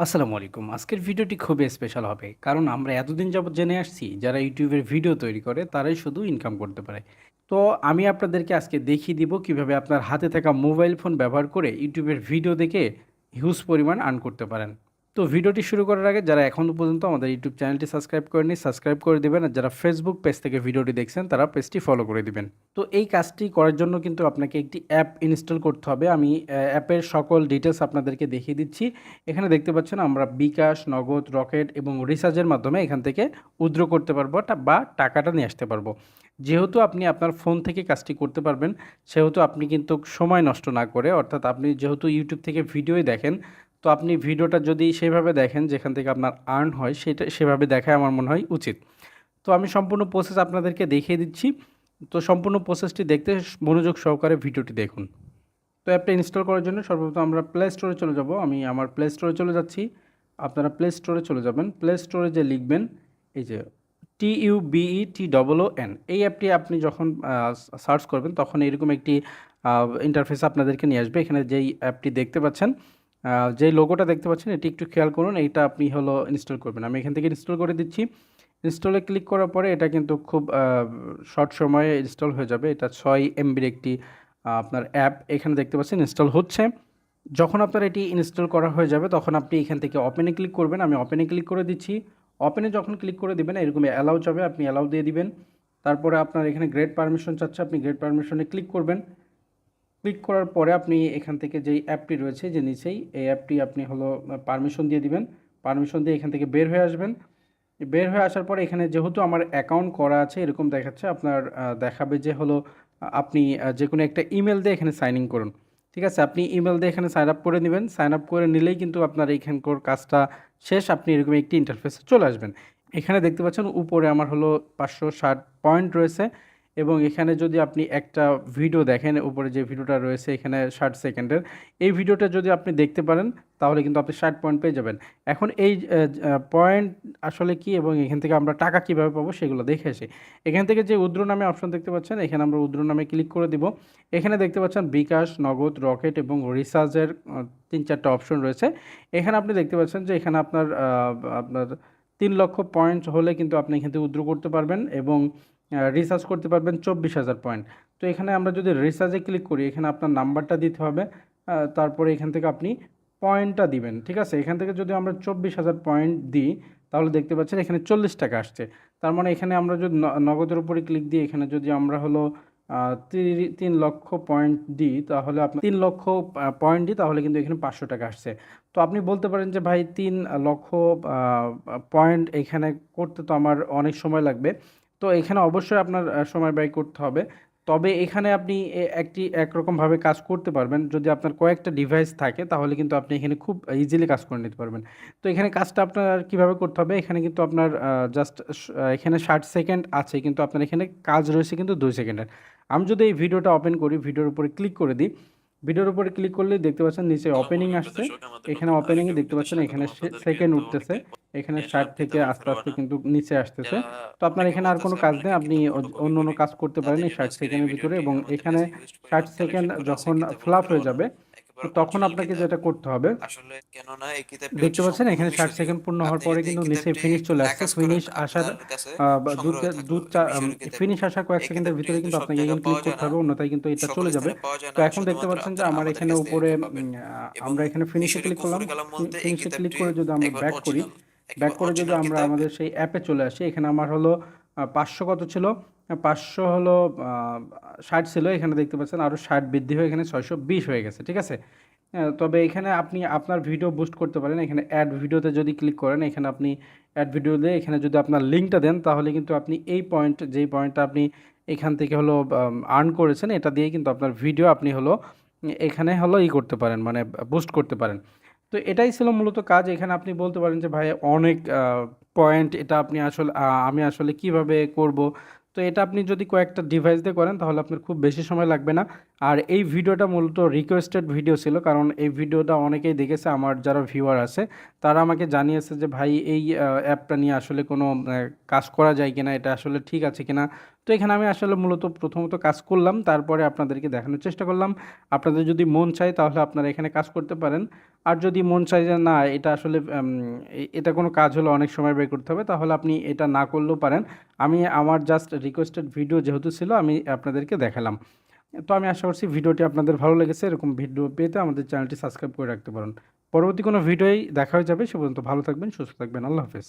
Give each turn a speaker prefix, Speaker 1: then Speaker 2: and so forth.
Speaker 1: আসসালামু আলাইকুম। আজকের ভিডিওটি খুবই স্পেশাল হবে। কারণ আমরা এতদিন যাবৎ জেনে আসছি যারা ইউটিউবের ভিডিও তৈরি করে তারাই শুধু ইনকাম করতে পারে। তো আমি আপনাদেরকে আজকে দেখিয়ে দিব কিভাবে আপনার হাতে থাকা মোবাইল ফোন ব্যবহার করে ইউটিউবের ভিডিও দেখে হিউজ পরিমাণ আর্ন করতে পারেন। তো ভিডিওটি শুরু করার আগে যারা এখনও পর্যন্ত আমাদের ইউটিউব চ্যানেলটি সাবস্ক্রাইব করেননি, সাবস্ক্রাইব করে দিবেন। আর যারা ফেসবুক পেজ থেকে ভিডিওটি দেখছেন তারা পেজটি ফলো করে দিবেন। তো এই কাজটি করার জন্য কিন্তু আপনাকে একটি অ্যাপ ইনস্টল করতে হবে। আমি অ্যাপের সকল ডিটেইলস আপনাদেরকে দেখিয়ে দিচ্ছি। এখানে দেখতে পাচ্ছেন আমরা বিকাশ, নগদ, রকেট এবং রিচার্জের মাধ্যমে এখান থেকে উইথড্র করতে পারবো বা টাকাটা নিয়ে আসতে পারবো। যেহেতু আপনি আপনার ফোন থেকে কাজটি করতে পারবেন, সেহেতু আপনি কিন্তু সময় নষ্ট না করে, অর্থাৎ আপনি যেহেতু ইউটিউব থেকে ভিডিওই দেখেন, তো আপনি ভিডিওটা যদি সেভাবে দেখেন যেখান থেকে আপনার আর্ন হয়, সেটা সেভাবে দেখাই আমার মনে হয় উচিত। তো আমি সম্পূর্ণ প্রসেস আপনাদেরকে দেখিয়ে দিচ্ছি। তো সম্পূর্ণ প্রসেসটি দেখতে মনোযোগ সহকারে ভিডিওটি দেখুন। তো অ্যাপটা ইনস্টল করার জন্য সর্বপ্রথম আমরা প্লে স্টোরে চলে যাব। আমি আমার প্লে স্টোরে চলে যাচ্ছি। আপনারা প্লে স্টোরে চলে যাবেন। প্লে স্টোরে যে লিখবেন এই যে TUBETOON, এই অ্যাপটি আপনি যখন সার্চ করবেন তখন এরকম একটি ইন্টারফেস আপনাদেরকে নিয়ে আসবে। এখানে যেই অ্যাপটি দেখতে পাচ্ছেন, যেই লোগোটা দেখতে পাচ্ছেন, এটি একটু খেয়াল করুন। এইটা আপনি হলো ইনস্টল করবেন। আমি এখান থেকে ইনস্টল করে দিচ্ছি। ইনস্টলে ক্লিক করার পরে এটা কিন্তু খুব শর্ট সময়ে ইনস্টল হয়ে যাবে। এটা 6 এমবির একটি আপনার অ্যাপ এখানে দেখতে পাচ্ছেন ইনস্টল হচ্ছে। যখন আপনার এটি ইনস্টল করা হয়ে যাবে তখন আপনি এখান থেকে ওপেনে ক্লিক করবেন। আমি ওপেনে ক্লিক করে দিচ্ছি। ওপেনে যখন ক্লিক করে দিবেন এরকম অ্যালাউ যাবে, আপনি অ্যালাউ দিয়ে দিবেন। তারপরে আপনার এখানে গ্রেট পারমিশন চাচ্ছে, আপনি গ্রেট পারমিশনে ক্লিক করবেন। ক্লিক করার পরে আপনি এখান থেকে যেই অ্যাপটি রয়েছে যে নিচেই, এই অ্যাপটি আপনি হলো পারমিশন দিয়ে দিবেন। পারমিশন দিয়ে এখান থেকে বের হয়ে আসবেন। বের হয়ে আসার পরে এখানে যেহেতু আমার অ্যাকাউন্ট করা আছে এরকম দেখাচ্ছে, আপনার দেখাবে যে হলো আপনি যে কোনো একটা ইমেল দিয়ে এখানে সাইন ইন করুন। ঠিক আছে? আপনি ইমেল দিয়ে এখানে সাইন আপ করে নেবেন। সাইন আপ করে নিলেই কিন্তু আপনার এইখানকার কাজটা শেষ। আপনি এরকম একটি ইন্টারফেসে চলে আসবেন। এখানে দেখতে পাচ্ছেন উপরে আমার হলো 560 পয়েন্ট রয়েছে এবং এখানে যদি আপনি একটা ভিডিও দেখেন, উপরে যে ভিডিওটা রয়েছে এখানে 60 সেকেন্ডের, এই ভিডিওটা যদি আপনি দেখতে পারেন তাহলে কিন্তু আপনি 60 পয়েন্ট পেয়ে যাবেন। এখন এই পয়েন্ট আসলে কি এবং এখান থেকে আমরা টাকা কিভাবে পাবো সেগুলো দেখে আসি। এখান থেকে যে উইথড্র নামে অপশন দেখতে পাচ্ছেন, এখানে আমরা উইথড্র নামে ক্লিক করে দিব। এখানে দেখতে পাচ্ছেন বিকাশ, নগদ, রকেট এবং রিচার্জের 3-4টা অপশন রয়েছে। এখানে আপনি দেখতে পাচ্ছেন যে এখানে আপনার 3 লক্ষ পয়েন্ট হলে কিন্তু আপনি এখান থেকে উইথড্র করতে পারবেন এবং রিচার্জ করতে পারবেন 24,000 পয়েন্ট। তো এখানে আমরা যদি রিচার্জে ক্লিক করি, এখানে আপনার নাম্বারটা দিতে হবে। তারপরে এখান থেকে আপনি পয়েন্টটা দিবেন। ঠিক আছে? এখান থেকে যদি আমরা 24,000 পয়েন্ট দিই তাহলে দেখতে পাচ্ছেন এখানে 40 টাকা আসছে। তার মানে এখানে আমরা যদি নগদের উপরে ক্লিক দিই, এখানে যদি আমরা হলো 3 লক্ষ পয়েন্ট দিই তাহলে আপনার 3 লক্ষ পয়েন্ট দিই তাহলে কিন্তু এখানে 500 টাকা আসছে। তো আপনি বলতে পারেন যে ভাই 3 লক্ষ পয়েন্ট এখানে করতে তো আমার অনেক সময় লাগবে। তো এখানে অবশ্যই আপনার সময় ব্যয় করতে হবে। তবে এখানে আপনি একরকমভাবে কাজ করতে পারবেন। যদি আপনার কয়েকটা ডিভাইস থাকে তাহলে কিন্তু আপনি এখানে খুব ইজিলি কাজ করে নিতে পারবেন। তো এখানে কাজটা আপনার কিভাবে করতে হবে? এখানে কিন্তু আপনার জাস্ট এখানে 60 সেকেন্ড আছে কিন্তু আপনার এখানে কাজ রয়েছে কিন্তু 2 সেকেন্ডের। আমি যদি এই ভিডিওটা ওপেন করি, ভিডিওর উপরে ক্লিক করে দিই, ভিডিওর উপরে ক্লিক করলেই দেখতে পাচ্ছেন নিচে
Speaker 2: আসসালামু
Speaker 1: ওপেনিং
Speaker 2: আলাইকুম প্রিয়
Speaker 1: আসছে।
Speaker 2: দর্শক, আমাদের
Speaker 1: এখানে
Speaker 2: নতুন
Speaker 1: ওপেনিংয়ে
Speaker 2: আরেকটা
Speaker 1: দেখতে
Speaker 2: ভিডিওতে
Speaker 1: পাচ্ছেন
Speaker 2: স্বাগতম
Speaker 1: এখানে
Speaker 2: আপনাদেরকে।
Speaker 1: সেকেন্ড
Speaker 2: তো
Speaker 1: উঠতেছে।
Speaker 2: অনেকে
Speaker 1: এখানে
Speaker 2: এই আসলে
Speaker 1: 60
Speaker 2: আপনি
Speaker 1: থেকে
Speaker 2: তেমন
Speaker 1: আস্তে,
Speaker 2: ফলো
Speaker 1: আস্তে
Speaker 2: না।
Speaker 1: কিন্তু নিচে আসতেছে।
Speaker 2: যারা
Speaker 1: তো আপনার
Speaker 2: অনেকে
Speaker 1: এখানে আর কোনো
Speaker 2: বলতেছে
Speaker 1: কাজ
Speaker 2: আমরা
Speaker 1: নেই।
Speaker 2: নাকি
Speaker 1: আপনি
Speaker 2: কিতাব ফটোকপি
Speaker 1: অন্য
Speaker 2: করি।
Speaker 1: কাজ করতে পারেন
Speaker 2: তাদের
Speaker 1: এই
Speaker 2: জন্য
Speaker 1: 60
Speaker 2: আজকের এই
Speaker 1: সেকেন্ডের ভিতরে
Speaker 2: ভিডিওটি।
Speaker 1: এবং
Speaker 2: আমাদের
Speaker 1: এখানে
Speaker 2: কাছে হিউজ
Speaker 1: 60
Speaker 2: পরিমাণ
Speaker 1: সেকেন্ড
Speaker 2: কালেকশন করা আছে
Speaker 1: যখন
Speaker 2: কিতাবুল
Speaker 1: ফ্লাপ হয়ে
Speaker 2: ফেরআউন।
Speaker 1: যাবে, তো
Speaker 2: একেবারে
Speaker 1: তখন
Speaker 2: অরিজিনাল
Speaker 1: আপনাকে
Speaker 2: কিতাব।
Speaker 1: যেটা করতে হবে,
Speaker 2: আসলে কেননা এই কিতাবটি
Speaker 1: দেখতে
Speaker 2: হচ্ছে
Speaker 1: পাচ্ছেন
Speaker 2: সম্পূর্ণ
Speaker 1: এখানে 60
Speaker 2: মিশরীয়।
Speaker 1: সেকেন্ড পূর্ণ হওয়ার
Speaker 2: আপনি
Speaker 1: পরে
Speaker 2: যদি এই
Speaker 1: কিন্তু নিচে
Speaker 2: কিতাবটি
Speaker 1: ফিনিশ চলে আসছে।
Speaker 2: নাকচ করেন, আপনার কাছে সংগ্রহ থাকলো যে মিশরীয়
Speaker 1: ফিনিশ
Speaker 2: কিতাবটি।
Speaker 1: আসার কয়েক
Speaker 2: এই
Speaker 1: সেকেন্ডের
Speaker 2: কিতাবটি
Speaker 1: ভিতরে
Speaker 2: কিন্তু
Speaker 1: কিন্তু
Speaker 2: সব
Speaker 1: আপনাকে
Speaker 2: জায়গায়
Speaker 1: এখানে ক্লিক
Speaker 2: পাওয়া যায়
Speaker 1: করতে
Speaker 2: না,
Speaker 1: হবে, অন্যথায় কিন্তু এটা
Speaker 2: সকল
Speaker 1: চলে যাবে।
Speaker 2: স্থানে পাওয়া যায়
Speaker 1: তো
Speaker 2: না।
Speaker 1: এখন দেখতে
Speaker 2: শুধুমাত্র
Speaker 1: পাচ্ছেন যে
Speaker 2: আপনারা
Speaker 1: আমার
Speaker 2: আমাদের
Speaker 1: এখানে
Speaker 2: কাছ থেকে
Speaker 1: উপরে
Speaker 2: এটা পাবেন। এবং
Speaker 1: আমরা এখানে ফিনিশে
Speaker 2: মিশরীয়
Speaker 1: ক্লিক করলাম।
Speaker 2: কুফরি কালাম বলতে এই
Speaker 1: ফিনিশে ক্লিক
Speaker 2: কিতাবটি
Speaker 1: করে যদি আমরা
Speaker 2: একবার
Speaker 1: ব্যাক করি,
Speaker 2: অরিজিনাল,
Speaker 1: ব্যাক
Speaker 2: একেবারে
Speaker 1: করে যদি
Speaker 2: অরিজিনাল
Speaker 1: আমরা
Speaker 2: কিতাব।
Speaker 1: আমাদের সেই অ্যাপে চলে আসি, এখানে আমার হলো 500 কত ছিল? 500 হলো 60 ছিল। এখানে দেখতে পাচ্ছেন আরও 60 বৃদ্ধি হয়ে এখানে 620 হয়ে গেছে। ঠিক আছে? তবে এখানে আপনি আপনার ভিডিও বুস্ট করতে পারেন। এখানে অ্যাড ভিডিওতে যদি ক্লিক করেন, এখানে আপনি অ্যাড ভিডিও দিয়ে এখানে যদি আপনার লিঙ্কটা দেন তাহলে কিন্তু আপনি এই পয়েন্ট, যেই পয়েন্টটা আপনি এখান থেকে হলো আর্ন করেছেন এটা দিয়ে কিন্তু আপনার ভিডিও আপনি হলো এখানে হলো করতে পারেন, মানে বুস্ট করতে পারেন। তো এটাই ছিল মূলত কাজ। এখানে আপনি বলতে পারেন যে ভাই অনেক পয়েন্ট, এটা আপনি আসলে আমি আসলে কিভাবে করব? তো এটা আপনি যদি কয়েকটা ডিভাইস দিয়ে করেন তাহলে আপনার খুব বেশি সময় লাগবে না। আর এই ভিডিওটা মূলত রিকোয়েস্টেড ভিডিও ছিল, কারণ এই ভিডিওটা অনেকেই দেখেছে। আমার যারা ভিউয়ার আছে তারা আমাকে জানিয়েছে যে ভাই এই অ্যাপটা নিয়ে আসলে কোনো কাজ করা যায় কিনা, এটা আসলে ঠিক আছে কিনা। তো এখানে আমি আসলে মূলত প্রথমত কাজ করলাম, তারপরে আপনাদেরকে দেখানোর চেষ্টা করলাম। আপনাদের যদি মন চায় তাহলে আপনারা এখানে কাজ করতে পারেন। আর যদি মন চায় যে না এটা আসলে এটা কোনো কাজ হলে অনেক সময় ব্যয় করতে হবে, তাহলে আপনি এটা না করলেও পারেন। আমি আমার জাস্ট রিকোয়েস্টেড ভিডিও যেহেতু ছিল আমি আপনাদেরকে দেখালাম। তো আমি আশা করছি ভিডিওটি আপনাদের ভালো লেগেছে। এরকম ভিডিও পেতে আমাদের চ্যানেলটি সাবস্ক্রাইব করে রাখতে পারেন। পরবর্তী কোনো ভিডিওই দেখা হয়ে যাবে। সে পর্যন্ত ভালো থাকবেন, সুস্থ থাকবেন। আল্লাহ হাফেজ।